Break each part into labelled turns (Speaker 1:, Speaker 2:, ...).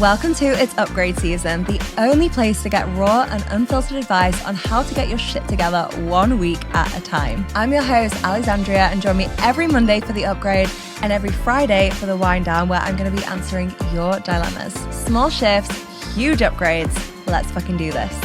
Speaker 1: Welcome to It's Upgrade Season, the only place to get raw and unfiltered advice on how to get your shit together 1 week at a time. I'm your host, Alexandria, and join me every Monday for the upgrade and every Friday for the wind down, where I'm going to be answering your dilemmas. Small shifts, huge upgrades. Let's fucking do this.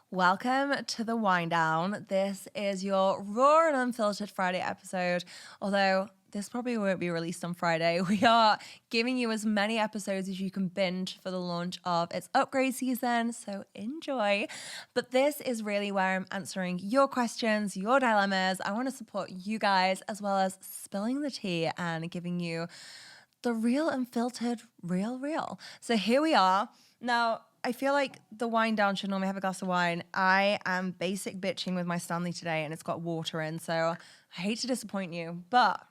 Speaker 1: Welcome to the wind down. This is your raw and unfiltered Friday episode, although this probably won't be released on Friday. We are giving you as many episodes as you can binge for the launch of It's Upgrade Season, so enjoy. But this is really where I'm answering your questions, your dilemmas. I want to support you guys, as well as spilling the tea and giving you the real unfiltered, real. So here we are. Now, I feel like the wind down should normally have a glass of wine. I am basic bitching with my Stanley today, and it's got water in, so I hate to disappoint you, But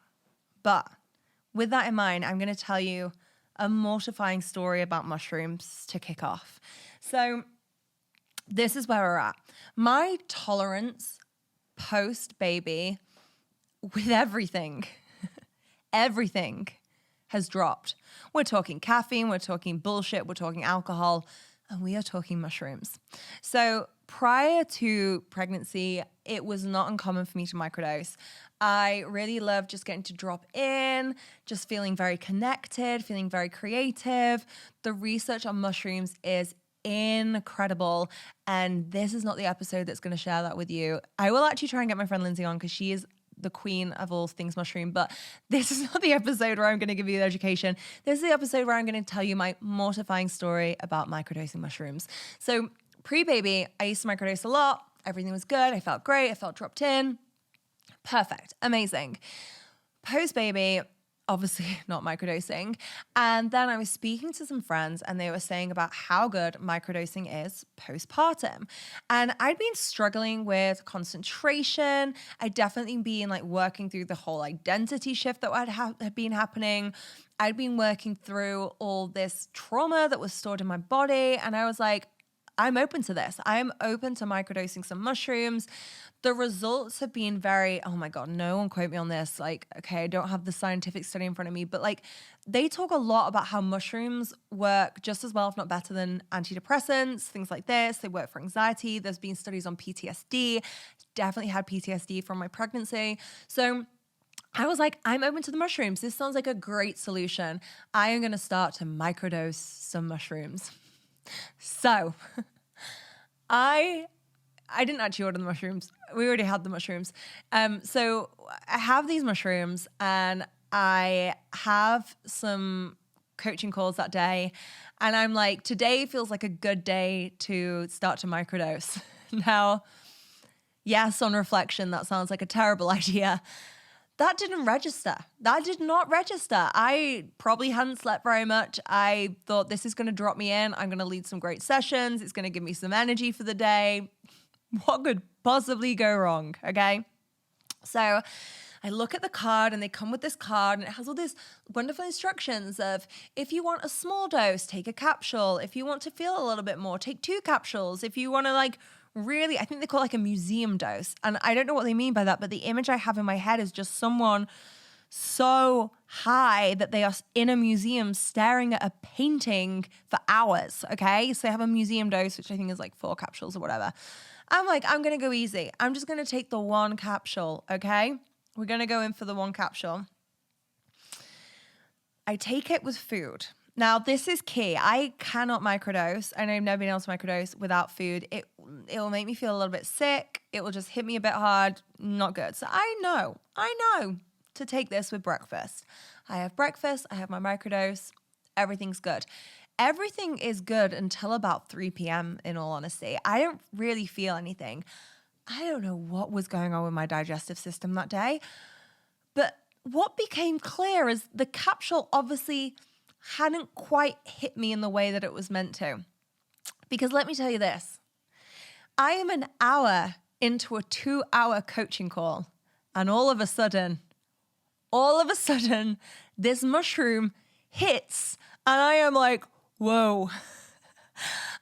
Speaker 1: with that in mind, I'm going to tell you a mortifying story about mushrooms to kick off. So this is where we're at. My tolerance post-baby with everything has dropped. We're talking caffeine, we're talking bullshit, we're talking alcohol, and we are talking mushrooms. So prior to pregnancy, it was not uncommon for me to microdose. I really love just getting to drop in, just feeling very connected, feeling very creative. The research on mushrooms is incredible, and this is not the episode that's going to share that with you. I will actually try and get my friend Lindsay on, because she is the queen of all things mushroom, but this is not the episode where I'm going to give you the education. This is the episode where I'm going to tell you my mortifying story about microdosing mushrooms. So pre-baby, I used to microdose a lot. Everything was good. I felt great. I felt dropped in. Perfect. Amazing. Post-baby, obviously not microdosing. And then I was speaking to some friends, and they were saying about how good microdosing is postpartum. And I'd been struggling with concentration. I'd definitely been like working through the whole identity shift that had been happening. I'd been working through all this trauma that was stored in my body. And I was like, I'm open to this. I'm open to microdosing some mushrooms. The results have been very, oh my God, no one quote me on this. Like, okay, I don't have the scientific study in front of me, but like they talk a lot about how mushrooms work just as well, if not better, than antidepressants, things like this. They work for anxiety. There's been studies on PTSD. Definitely had PTSD from my pregnancy. So I was like, I'm open to the mushrooms. This sounds like a great solution. I am going to start to microdose some mushrooms. So I didn't actually order the mushrooms. We already had the mushrooms. So I have these mushrooms, and I have some coaching calls that day. And I'm like, today feels like a good day to start to microdose. Now, yes, on reflection, that sounds like a terrible idea. That didn't register. That did not register. I probably hadn't slept very much. I thought, this is going to drop me in. I'm going to lead some great sessions. It's going to give me some energy for the day. What could possibly go wrong? Okay. So I look at the card, and they come with this card, and it has all these wonderful instructions of, if you want a small dose, take a capsule. If you want to feel a little bit more, take 2 capsules. If you want to like really, I think they call it like a museum dose. And I don't know what they mean by that, but the image I have in my head is just someone so high that they are in a museum staring at a painting for hours. Okay. So they have a museum dose, which I think is like 4 capsules or whatever. I'm like, I'm going to go easy. I'm just going to take the 1 capsule. Okay. We're going to go in for the 1 capsule. I take it with food. Now, this is key. I cannot microdose, and I've never been able to microdose without food. It will make me feel a little bit sick. It will just hit me a bit hard. Not good. So I know to take this with breakfast. I have breakfast. I have my microdose. Everything's good. Everything is good until about 3 p.m., in all honesty. I don't really feel anything. I don't know what was going on with my digestive system that day. But what became clear is the capsule obviously hadn't quite hit me in the way that it was meant to. Because let me tell you this, I am an hour into a 2-hour coaching call, and all of a sudden, this mushroom hits, and I am like, whoa.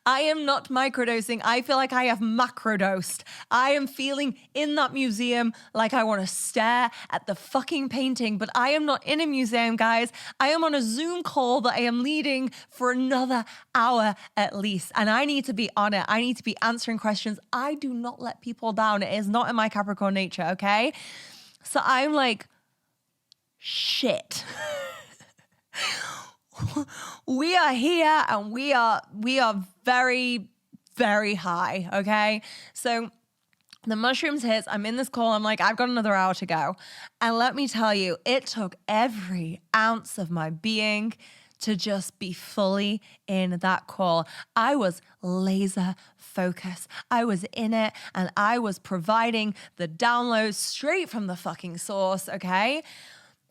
Speaker 1: I am not microdosing. I feel like I have macrodosed. I am feeling in that museum like I want to stare at the fucking painting, but I am not in a museum, guys. I am on a Zoom call that I am leading for another hour at least, and I need to be on it. I need to be answering questions. I do not let people down. It is not in my Capricorn nature, okay? So I'm like, shit. We are here and we are very, very high, okay? So the mushrooms hits, I'm in this call, I'm like, I've got another hour to go. And let me tell you, it took every ounce of my being to just be fully in that call. I was laser focused. I was in it and I was providing the downloads straight from the fucking source, okay?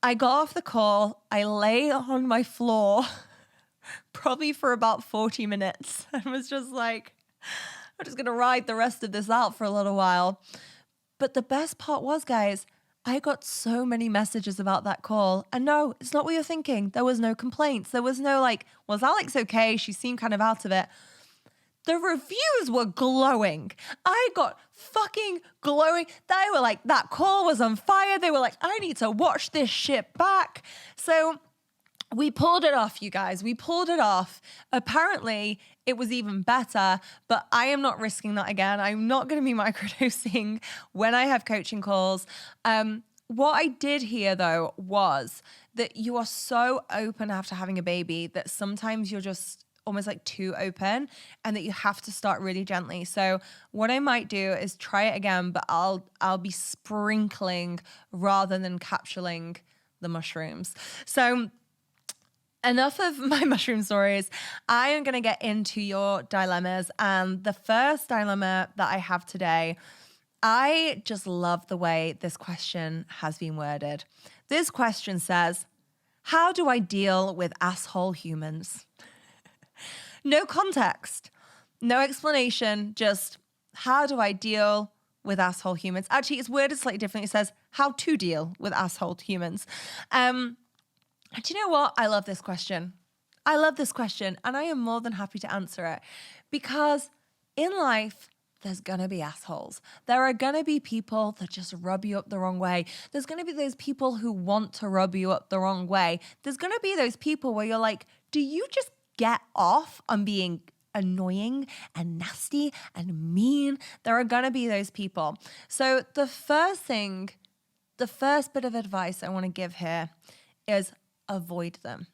Speaker 1: I got off the call, I lay on my floor probably for about 40 minutes and was just like, I'm just going to ride the rest of this out for a little while. But the best part was, guys, I got so many messages about that call. And no, it's not what you're thinking. There was no complaints. There was no like, was Alex okay? She seemed kind of out of it. The reviews were glowing. I got fucking glowing. They were like, that call was on fire. They were like, I need to watch this shit back. So we pulled it off, you guys. We pulled it off. Apparently, it was even better, but I am not risking that again. I'm not going to be microdosing when I have coaching calls. What I did hear, though, was that you are so open after having a baby that sometimes you're just almost like too open and that you have to start really gently. So what I might do is try it again, but I'll be sprinkling rather than capsuling the mushrooms. So enough of my mushroom stories. I am going to get into your dilemmas. And the first dilemma that I have today, I just love the way this question has been worded. This question says, how do I deal with asshole humans? No context, no explanation, just how do I deal with asshole humans? Actually, it's worded slightly differently. It says how to deal with asshole humans. Do you know what? I love this question. I love this question, and I am more than happy to answer it because in life, there's going to be assholes. There are going to be people that just rub you up the wrong way. There's going to be those people who want to rub you up the wrong way. There's going to be those people where you're like, do you just get off on being annoying and nasty and mean? There are going to be those people. So the first bit of advice I want to give here is avoid them.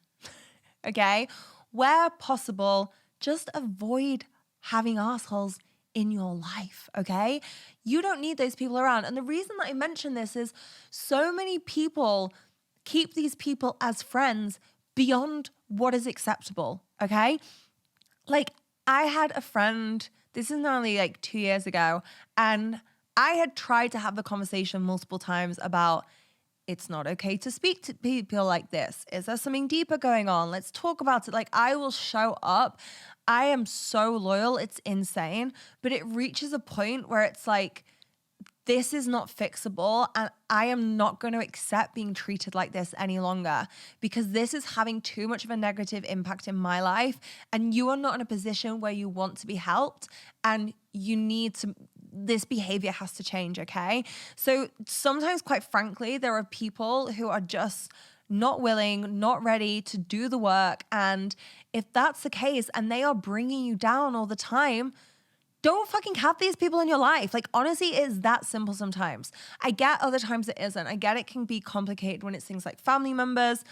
Speaker 1: Okay? Where possible, just avoid having assholes in your life, okay? You don't need those people around. And the reason that I mention this is so many people keep these people as friends beyond what is acceptable, okay? Like, I had a friend, this is only like 2 years ago, and I had tried to have the conversation multiple times about it's not okay to speak to people like this. Is there something deeper going on? Let's talk about it. Like, I will show up. I am so loyal. It's insane. But it reaches a point where it's like, this is not fixable, and I am not going to accept being treated like this any longer because this is having too much of a negative impact in my life, and you are not in a position where you want to be helped, and you need to, this behavior has to change, okay? So sometimes, quite frankly, there are people who are just not willing, not ready to do the work, and if that's the case and they are bringing you down all the time, don't fucking have these people in your life. Like, honestly, it is that simple sometimes. I get other times it isn't. I get it can be complicated when it's things like family members.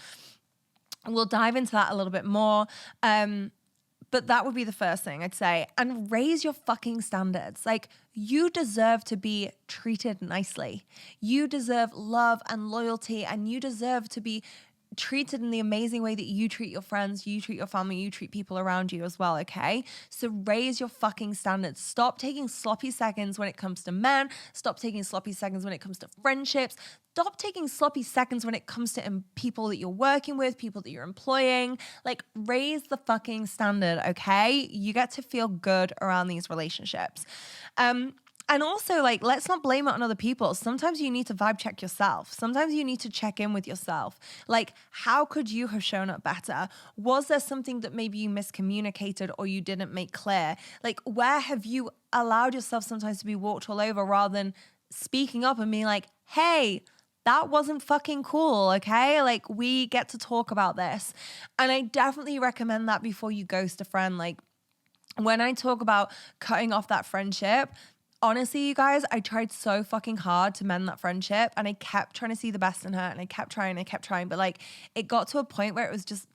Speaker 1: We'll dive into that a little bit more. But that would be the first thing I'd say. And raise your fucking standards. Like, you deserve to be treated nicely. You deserve love and loyalty, and you deserve to be treated in the amazing way that you treat your friends, you treat your family, you treat people around you as well, okay? So raise your fucking standards. Stop taking sloppy seconds when it comes to men. Stop taking sloppy seconds when it comes to friendships. Stop taking sloppy seconds when it comes to people that you're working with, people that you're employing. Like, raise the fucking standard, okay? You get to feel good around these relationships. And also, like, let's not blame it on other people. Sometimes you need to vibe check yourself. Sometimes you need to check in with yourself. Like, how could you have shown up better? Was there something that maybe you miscommunicated or you didn't make clear? Like, where have you allowed yourself sometimes to be walked all over rather than speaking up and being like, hey, that wasn't fucking cool, okay? Like, we get to talk about this. And I definitely recommend that before you ghost a friend. Like, when I talk about cutting off that friendship, honestly, you guys, I tried so fucking hard to mend that friendship and I kept trying to see the best in her and I kept trying. But like, it got to a point where it was just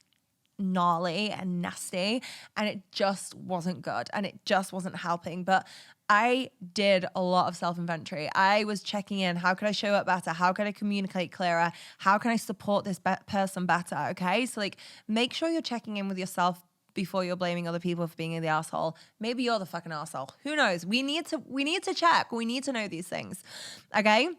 Speaker 1: gnarly and nasty and it just wasn't good and it just wasn't helping. But I did a lot of self-inventory. I was checking in. How could I show up better? How can I communicate clearer? How can I support this person better? Okay. So like, make sure you're checking in with yourself before you're blaming other people for being the asshole. Maybe you're the fucking asshole. Who knows? We need to check. We need to know these things. Okay?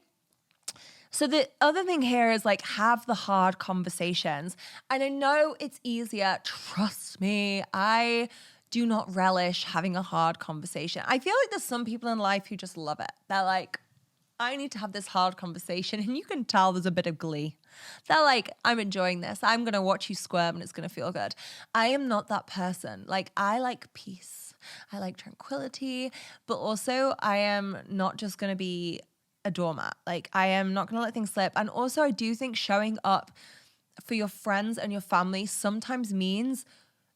Speaker 1: So the other thing here is like, have the hard conversations. And I know it's easier. Trust me. I do not relish having a hard conversation. I feel like there's some people in life who just love it. They're like, I need to have this hard conversation. And you can tell there's a bit of glee. They're like, I'm enjoying this. I'm going to watch you squirm and it's going to feel good. I am not that person. Like, I like peace. I like tranquility. But also, I am not just going to be a doormat. Like, I am not going to let things slip. And also, I do think showing up for your friends and your family sometimes means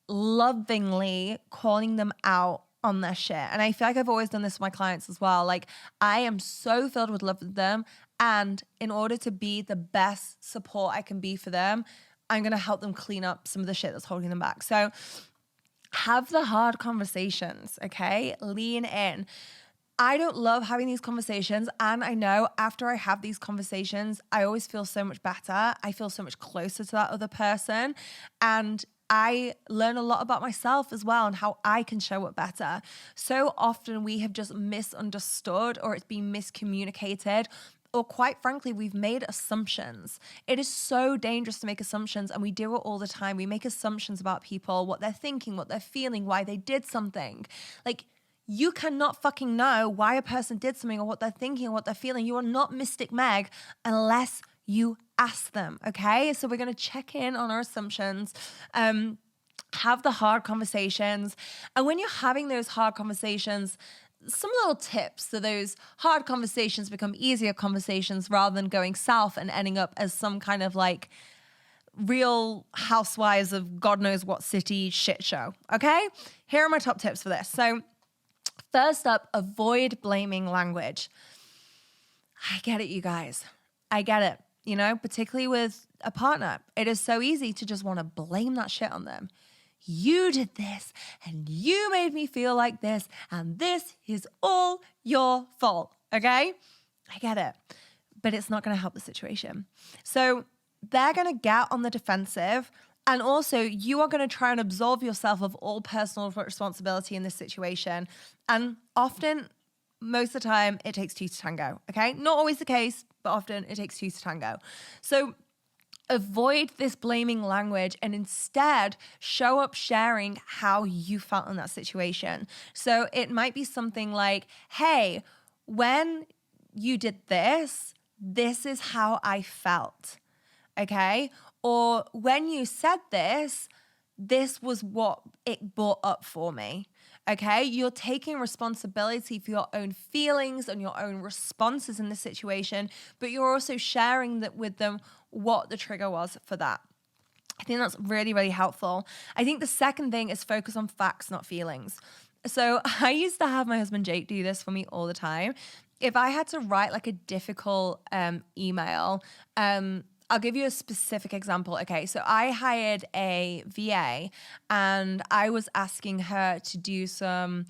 Speaker 1: lovingly calling them out on their shit. And I feel like I've always done this with my clients as well. Like, I am so filled with love for them. And in order to be the best support I can be for them, I'm going to help them clean up some of the shit that's holding them back. So have the hard conversations, okay? Lean in. I don't love having these conversations. And I know after I have these conversations, I always feel so much better. I feel so much closer to that other person. And I learn a lot about myself as well and how I can show up better. So often we have just misunderstood or it's been miscommunicated, or quite frankly, we've made assumptions. It is so dangerous to make assumptions, and we do it all the time. We make assumptions about people, what they're thinking, what they're feeling, why they did something. Like, you cannot fucking know why a person did something or what they're thinking or what they're feeling. You are not Mystic Meg unless you ask them, okay? So we're going to check in on our assumptions, have the hard conversations. And when you're having those hard conversations, some little tips so those hard conversations become easier conversations rather than going south and ending up as some kind of like Real Housewives of God knows what city shit show, okay? Here are my top tips for this. So first up, avoid blaming language. I get it, you guys. I get it. You know, particularly with a partner, it is so easy to just want to blame that shit on them. You did this and you made me feel like this and this is all your fault, okay? I get it, but it's not going to help the situation. So they're going to get on the defensive, and also you are going to try and absolve yourself of all personal responsibility in this situation. And often, most of the time, it takes two to tango, okay? Not always the case, but often it takes two to tango. So avoid this blaming language and instead show up sharing how you felt in that situation. So it might be something like, hey, when you did this, this is how I felt, okay? Or when you said this, this was what it brought up for me. Okay, you're taking responsibility for your own feelings and your own responses in the situation, but you're also sharing that with them what the trigger was for that. I think that's really, really helpful. I think the second thing is focus on facts, not feelings. So I used to have my husband Jake do this for me all the time. If I had to write like a difficult email, I'll give you a specific example. Okay, so I hired a VA and I was asking her to do some,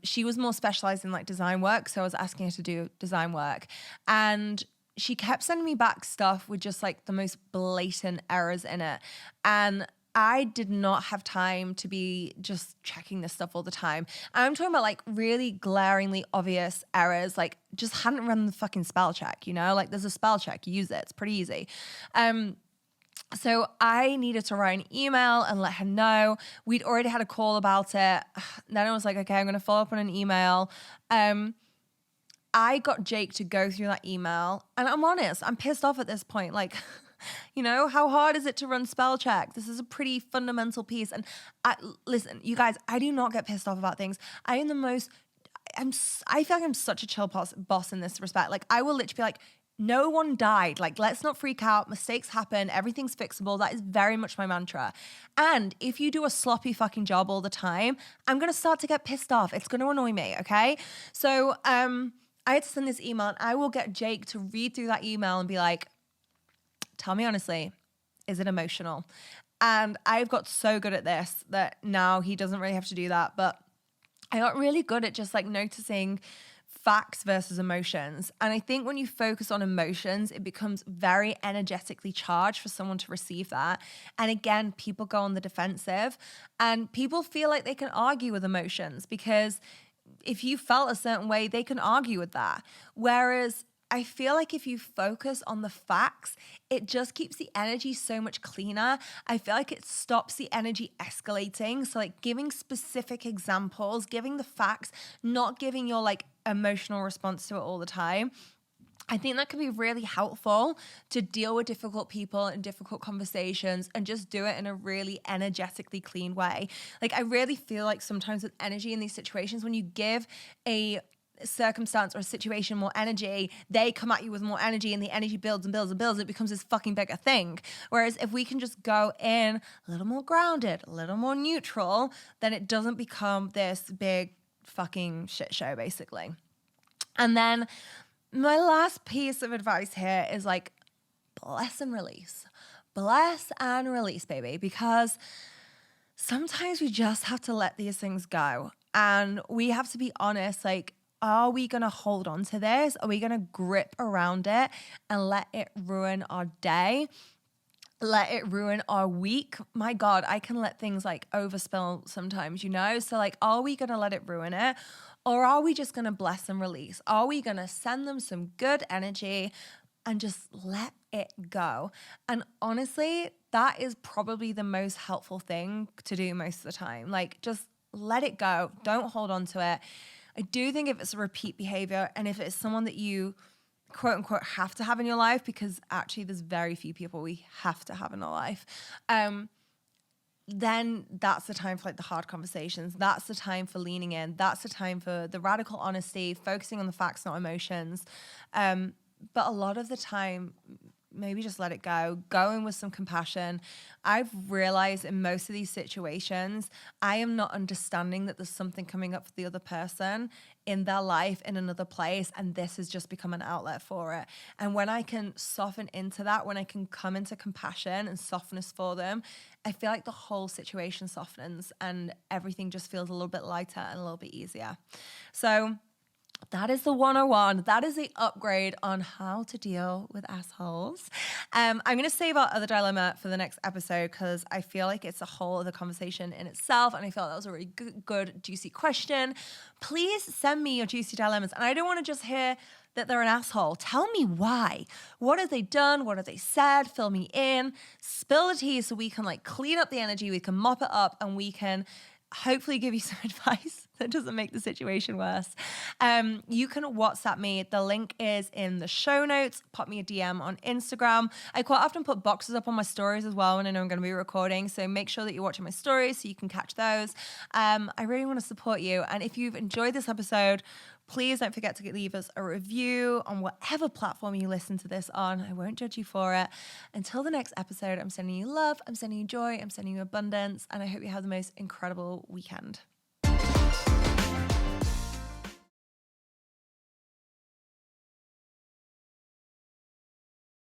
Speaker 1: she was more specialized in like design work. So I was asking her to do design work. And she kept sending me back stuff with just like the most blatant errors in it. And I did not have time to be just checking this stuff all the time. I'm talking about like really glaringly obvious errors, like just hadn't run the fucking spell check, you know? Like there's a spell check, use it, it's pretty easy. So I needed to write an email and let her know. We'd already had a call about it. Then I was like, okay, I'm going to follow up on an email. I got Jake to go through that email, and I'm honest, I'm pissed off at this point. Like, you know, how hard is it to run spell check? This is a pretty fundamental piece. And listen, you guys, I do not get pissed off about things. I am the most, I feel like I'm such a chill boss in this respect. Like, I will literally be like, no one died. Like, let's not freak out. Mistakes happen. Everything's fixable. That is very much my mantra. And if you do a sloppy fucking job all the time, I'm going to start to get pissed off. It's going to annoy me. Okay. So, I had to send this email, and I will get Jake to read through that email and be like, tell me honestly, is it emotional? And I've got so good at this that now he doesn't really have to do that. But I got really good at just like noticing facts versus emotions. And I think when you focus on emotions, it becomes very energetically charged for someone to receive that. And again, people go on the defensive, and people feel like they can argue with emotions, because if you felt a certain way, they can argue with that. Whereas I feel like if you focus on the facts, it just keeps the energy so much cleaner. I feel like it stops the energy escalating. So like giving specific examples, giving the facts, not giving your like emotional response to it all the time. I think that can be really helpful to deal with difficult people and difficult conversations, and just do it in a really energetically clean way. Like, I really feel like sometimes with energy in these situations, when you give a circumstance or a situation more energy, they come at you with more energy, and the energy builds and builds and builds. It becomes this fucking bigger thing. Whereas if we can just go in a little more grounded, a little more neutral, then it doesn't become this big fucking shit show, basically. And then my last piece of advice here is like, bless and release. Bless and release, baby, because sometimes we just have to let these things go. And we have to be honest, like, are we going to hold on to this? Are we going to grip around it and let it ruin our day? Let it ruin our week? My God, I can let things like overspill sometimes, you know? So like, are we going to let it ruin it? Or are we just going to bless and release? Are we going to send them some good energy and just let it go? And honestly, that is probably the most helpful thing to do most of the time. Like, just let it go. Don't hold on to it. I do think if it's a repeat behavior, and if it's someone that you quote unquote have to have in your life, because actually there's very few people we have to have in our life, then that's the time for like the hard conversations. That's the time for leaning in. That's the time for the radical honesty, focusing on the facts, not emotions. But a lot of the time, maybe just let it go. Go in with some compassion. I've realized in most of these situations, I am not understanding that there's something coming up for the other person in their life in another place, and this has just become an outlet for it. And when I can soften into that, when I can come into compassion and softness for them, I feel like the whole situation softens and everything just feels a little bit lighter and a little bit easier. So that is the 101. That is the upgrade on how to deal with assholes. I'm going to save our other dilemma for the next episode, because I feel like it's a whole other conversation in itself. And I felt that was a really good, juicy question. Please send me your juicy dilemmas. And I don't want to just hear that they're an asshole. Tell me why. What have they done? What have they said? Fill me in. Spill the tea so we can like clean up the energy. We can mop it up, and we can hopefully give you some advice that doesn't make the situation worse. You can WhatsApp me. The link is in the show notes. Pop me a DM on Instagram. I quite often put boxes up on my stories as well when I know I'm going to be recording. So make sure that you're watching my stories so you can catch those. I really want to support you. And if you've enjoyed this episode, please don't forget to leave us a review on whatever platform you listen to this on. I won't judge you for it. Until the next episode, I'm sending you love, I'm sending you joy, I'm sending you abundance, and I hope you have the most incredible weekend.